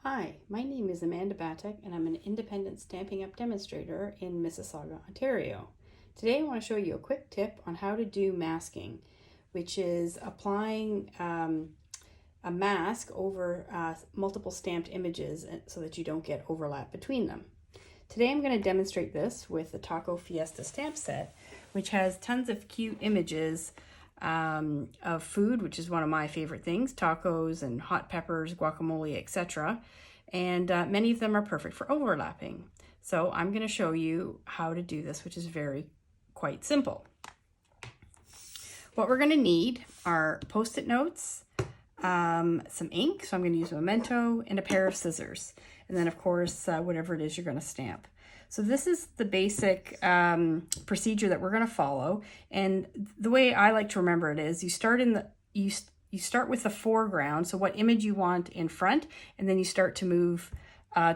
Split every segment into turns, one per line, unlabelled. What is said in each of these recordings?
Hi, my name is Amanda Batek and I'm an independent Stampin' Up demonstrator in Mississauga, Ontario. Today I want to show you a quick tip on how to do masking, which is applying a mask over multiple stamped images so that you don't get overlap between them. Today I'm going to demonstrate this with the Taco Fiesta stamp set, which has tons of cute images of food, which is one of my favorite things, tacos and hot peppers, guacamole, etc. And many of them are perfect for overlapping. So I'm going to show you how to do this, which is quite simple. What we're going to need are Post-it notes, some ink, so I'm going to use a Memento, and a pair of scissors. And then, of course, whatever it is you're going to stamp. So this is the basic procedure that we're going to follow. And the way I like to remember it is you start with the foreground, so what image you want in front, and then you start to move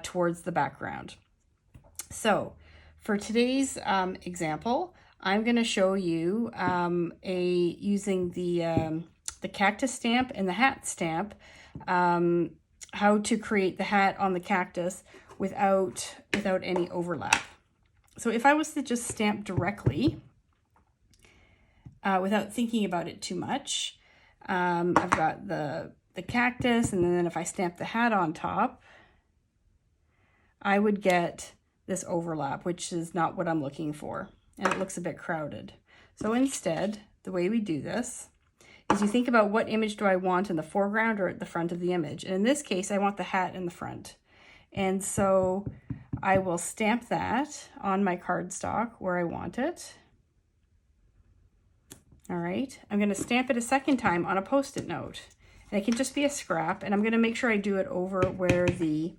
towards the background. So for today's example, I'm going to show you using the cactus stamp and the hat stamp, how to create the hat on the cactus without any overlap. So if I was to just stamp directly without thinking about it too much, I've got the cactus, and then if I stamp the hat on top, I would get this overlap, which is not what I'm looking for, and it looks a bit crowded. So instead, the way we do this is you think about what image do I want in the foreground or at the front of the image. And in this case, I want the hat in the front. And so I will stamp that on my cardstock where I want it. All right, I'm going to stamp it a second time on a Post-it note. And it can just be a scrap, and I'm going to make sure I do it over where the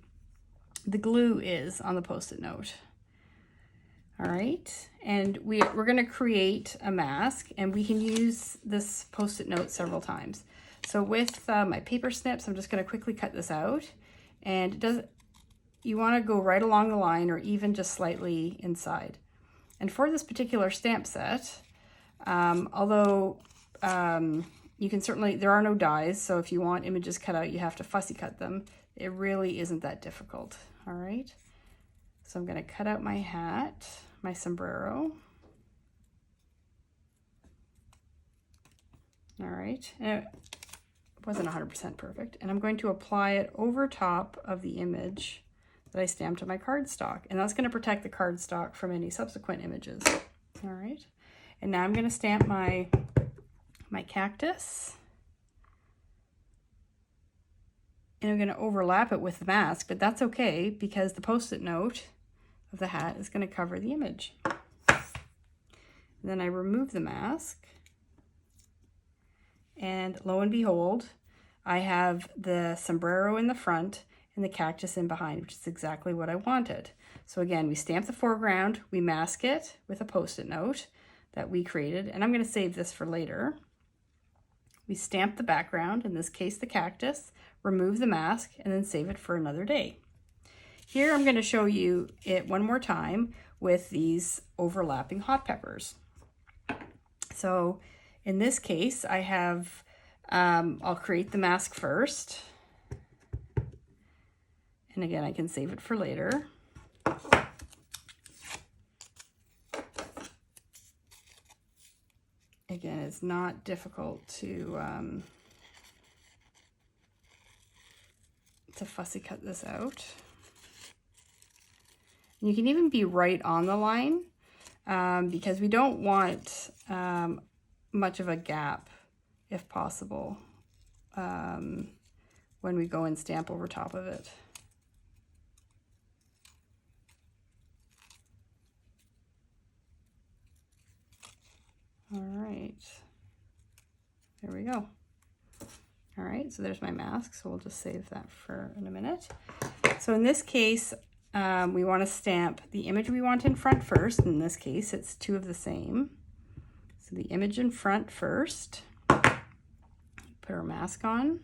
glue is on the Post-it note. All right, and we're going to create a mask, and we can use this Post-it note several times. So with my paper snips, I'm just going to quickly cut this out. And you want to go right along the line or even just slightly inside. And for this particular stamp set, although you can certainly, there are no dies, so if you want images cut out, you have to fussy cut them. It really isn't that difficult. All right, so I'm going to cut out my hat, my sombrero. All right, and it wasn't 100% perfect, and I'm going to apply it over top of the image that I stamped on my cardstock, and that's going to protect the cardstock from any subsequent images. All right, and now I'm going to stamp my cactus, and I'm going to overlap it with the mask, but that's okay because the Post-it note of the hat is going to cover the image. And then I remove the mask, and lo and behold, I have the sombrero in the front and the cactus in behind, which is exactly what I wanted. So again, we stamp the foreground, we mask it with a Post-it note that we created, and I'm going to save this for later. We stamp the background, in this case the cactus, remove the mask, and then save it for another day. Here I'm going to show you it one more time with these overlapping hot peppers. So in this case, I have, I'll create the mask first. And again, I can save it for later. Again, it's not difficult to fussy cut this out. And you can even be right on the line because we don't want much of a gap, if possible, when we go and stamp over top of it. All right, there we go. All right, so there's my mask, so we'll just save that for in a minute. So in this case, we want to stamp the image we want in front first. In this case, it's two of the same. So the image in front first, put our mask on.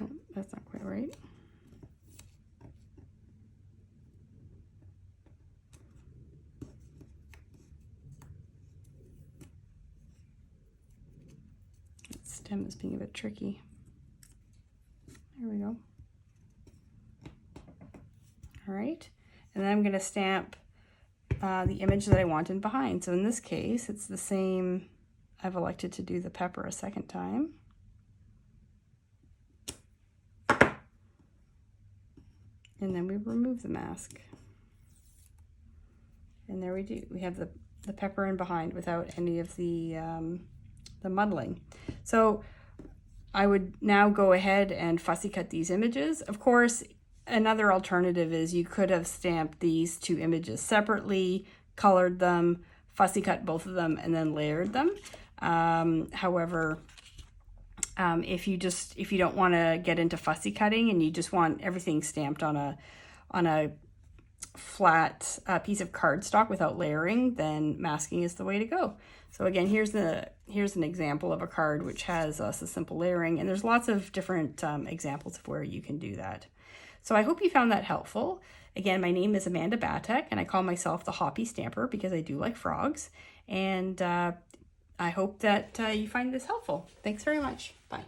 Oh, that's not quite right. stem is being a bit tricky. There we go. All right, and then I'm going to stamp the image that I want in behind. So in this case, it's the same. I've elected to do the pepper a second time. And then we remove the mask. And there we do. We have the pepper in behind without any of the muddling. So I would now go ahead and fussy cut these images. Of course, another alternative is you could have stamped these two images separately, colored them, fussy cut both of them, and then layered them. However, if you don't want to get into fussy cutting and you just want everything stamped on a flat piece of cardstock without layering, then masking is the way to go. So again, here's an example of a card which has a simple layering, and there's lots of different examples of where you can do that. So I hope you found that helpful. Again, my name is Amanda Batek, and I call myself the Hoppy Stamper because I do like frogs. And I hope that you find this helpful. Thanks very much. Bye.